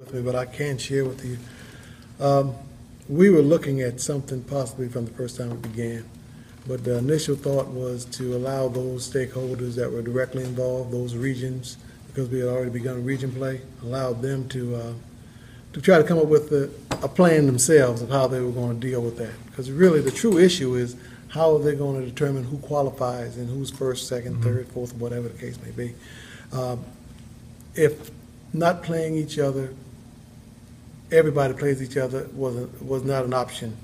with me, but I can share with you. We were looking at something possibly from the first time we began, but the initial thought was to allow those stakeholders that were directly involved, those regions, because we had already begun region play, allowed them to try to come up with a plan themselves of how they were going to deal with that. Because really the true issue is how are they going to determine who qualifies and who's first, second, third, fourth, whatever the case may be. If not playing each other, everybody plays each other was not an option.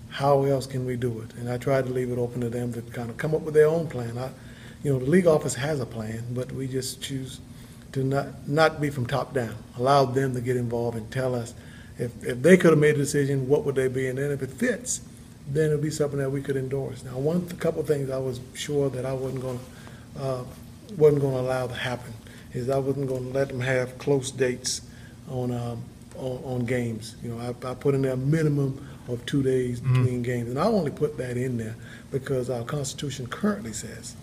How else can we do it? And I tried to leave it open to them to kind of come up with their own plan. The league office has a plan, but we just choose to not be from top down. Allow them to get involved and tell us if they could have made a decision, what would they be? And then if it fits, then it'll be something that we could endorse. Now, a couple of things I was sure that I wasn't going to allow to happen is I wasn't going to let them have close dates on games. I put in there a minimum of 2 days between games, and I only put that in there because our Constitution currently says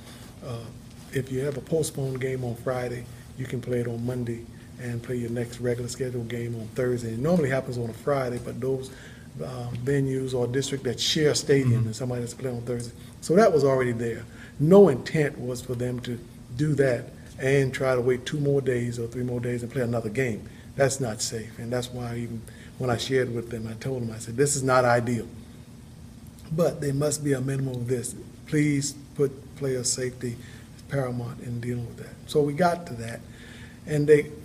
if you have a postponed game on Friday, you can play it on Monday and play your next regular scheduled game on Thursday. It normally happens on a Friday, but those venues or district that share a stadium and somebody that's playing on Thursday. So that was already there. No intent was for them to do that and try to wait 2 more days or 3 more days and play another game. That's not safe, and that's why even when I shared with them, I told them, I said, this is not ideal, but there must be a minimum of this. Please put player safety as paramount in dealing with that. So we got to that,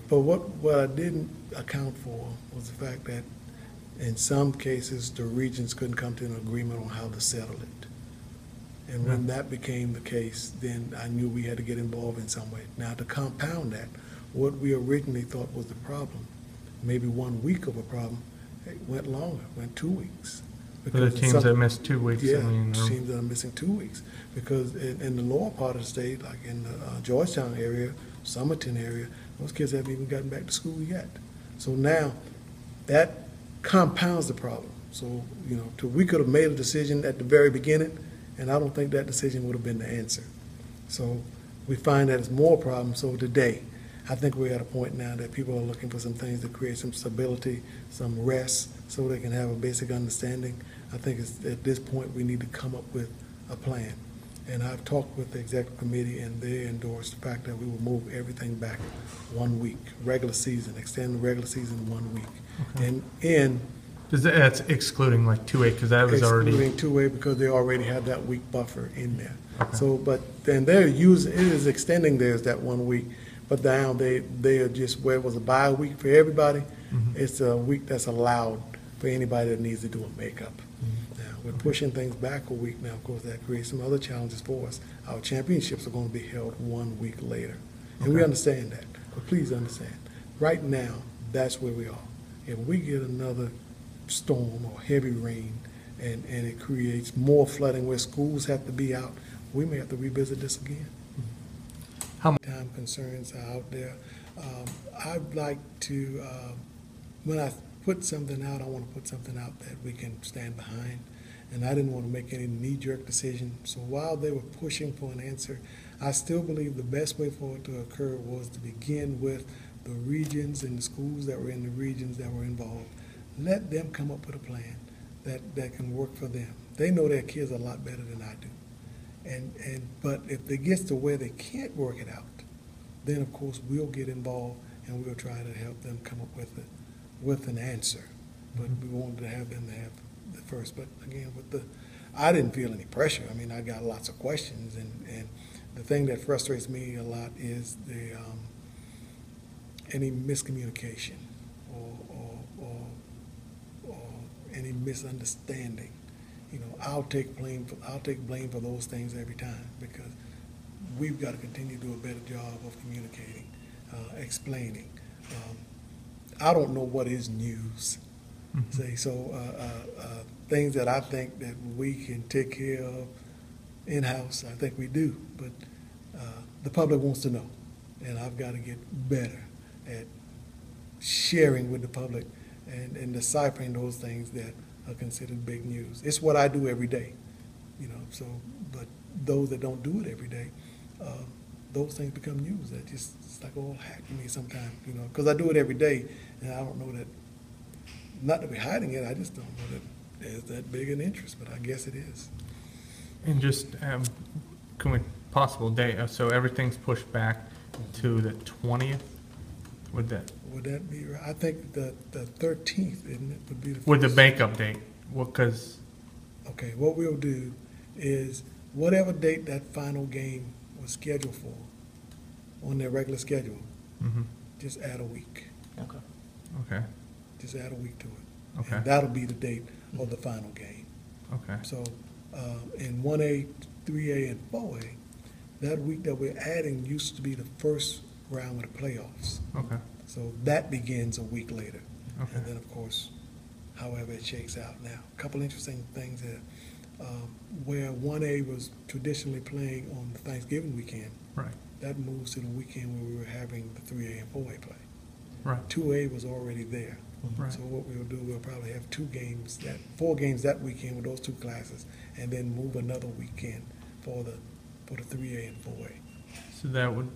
but what I didn't account for was the fact that in some cases the regions couldn't come to an agreement on how to settle it. And when that became the case, then I knew we had to get involved in some way. Now, to compound that, what we originally thought was the problem, maybe 1 week of a problem, it went longer, went 2 weeks. For the teams that missed 2 weeks. Yeah, teams that are missing 2 weeks. Because in the lower part of the state, like in the Georgetown area, Somerton area, those kids haven't even gotten back to school yet. So now that compounds the problem. So, we could have made a decision at the very beginning, and I don't think that decision would have been the answer. So we find that it's more problem. So today, I think we're at a point now that people are looking for some things to create some stability, some rest, so they can have a basic understanding. I think at this point we need to come up with a plan. And I've talked with the executive committee, and they endorsed the fact that we will move everything back 1 week, regular season, extend the regular season 1 week. Okay. That's excluding like 2A, because that was already excluding 2A because they already had that week buffer in there. Okay. So, but then it is extending theirs that 1 week. But now they are just where it was a bye week for everybody. It's a week that's allowed for anybody that needs to do a makeup. Now we're pushing things back a week now. Of course, that creates some other challenges for us. Our championships are going to be held 1 week later, and we understand that. But please understand, right now that's where we are. If we get another storm or heavy rain, and it creates more flooding where schools have to be out, we may have to revisit this again. How many time concerns are out there? I'd like to, when I put something out, I want to put something out that we can stand behind. And I didn't want to make any knee-jerk decision. So while they were pushing for an answer, I still believe the best way for it to occur was to begin with the regions and the schools that were in the regions that were involved. Let them come up with a plan that can work for them. They know their kids a lot better than I do. But if it gets to where they can't work it out, then of course we'll get involved and we'll try to help them come up with an answer. But we wanted to have them to have the first. But again, I didn't feel any pressure. I mean, I got lots of questions, and the thing that frustrates me a lot is any miscommunication or any misunderstanding. I'll take blame for those things every time, because we've got to continue to do a better job of communicating, explaining. I don't know what is news. Things that I think that we can take care of in-house, I think we do, but the public wants to know, and I've got to get better at sharing with the public and deciphering those things that are considered big news. It's what I do every day, but those that don't do it every day, those things become news. That just, it's like old hat to me sometimes, you know, because I do it every day, and I don't know that, not that we're hiding it, I just don't know that there's that big an interest, but I guess it is. And just, can we, possible date, so everything's pushed back to the 20th? Would that be right? I think the 13th, isn't it, would be the first. with the makeup date? Well, because, Okay, what we'll do is, whatever date that final game was scheduled for, on their regular schedule, just add a week. okay, Just add a week to it. okay, And that'll be the date of the final game. okay, So, in 1A, 3A, and 4A, that week that we're adding used to be the first round of the playoffs. okay, So that begins a week later. okay, And then, of course, however it shakes out now. A couple interesting things there. Where 1A was traditionally playing on the Thanksgiving weekend, right, that moves to the weekend where we were having the 3A and 4A play. right, 2A was already there. right, So what we'll do, we'll probably have 4 games that weekend with those two classes, and then move another weekend for the 3A and 4A. so that would